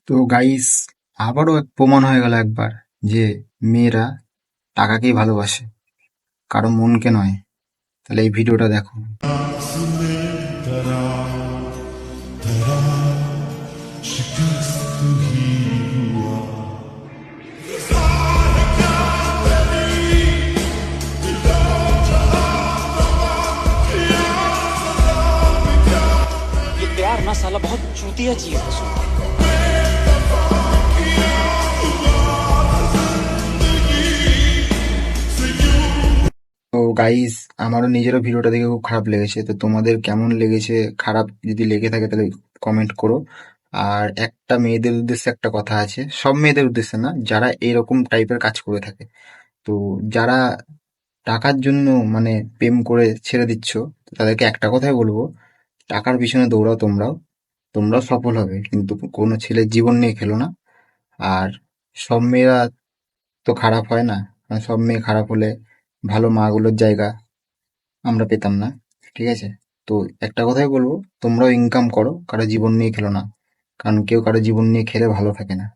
তো গাইস, আবারও প্রমাণ হয়ে গেল একবার যে মেয়েরা টাকাকেই ভালোবাসে, কারো মনকে নয়। তাহলে এই ভিডিওটা দেখো। ये प्यार ना साला बहुत चूतिया चीज है। তো গাইস, আমারও নিজেরও ভিডিওটা দেখে খুব খারাপ লেগেছে। তো তোমাদের কেমন লেগেছে? খারাপ যদি লেগে থাকে তাহলে কমেন্ট করো। আর একটা মেয়েদের উদ্দেশ্যে একটা কথা আছে, সব মেয়েদের উদ্দেশ্যে না, যারা এরকম টাইপের কাজ করে থাকে। তো যারা টাকার জন্য মানে প্রেম করে ছেড়ে দিচ্ছ, তাদেরকে একটা কথাই বলবো, টাকার পিছনে দৌড়াও তোমরাও, তোমরাও সফল হবে, কিন্তু কোনো ছেলের জীবন নিয়ে খেলো না। আর সব মেয়েরা তো খারাপ হয় না, আর সব মেয়ে খারাপ হলে ভালো মাগুলোর জায়গা আমরা পেতাম না। ঠিক আছে? তো একটা কথাই বলবো, তোমরাও ইনকাম করো, কারো জীবন নিয়ে খেলো না, কারণ কেউ কারো জীবন নিয়ে খেলে ভালো থাকে না।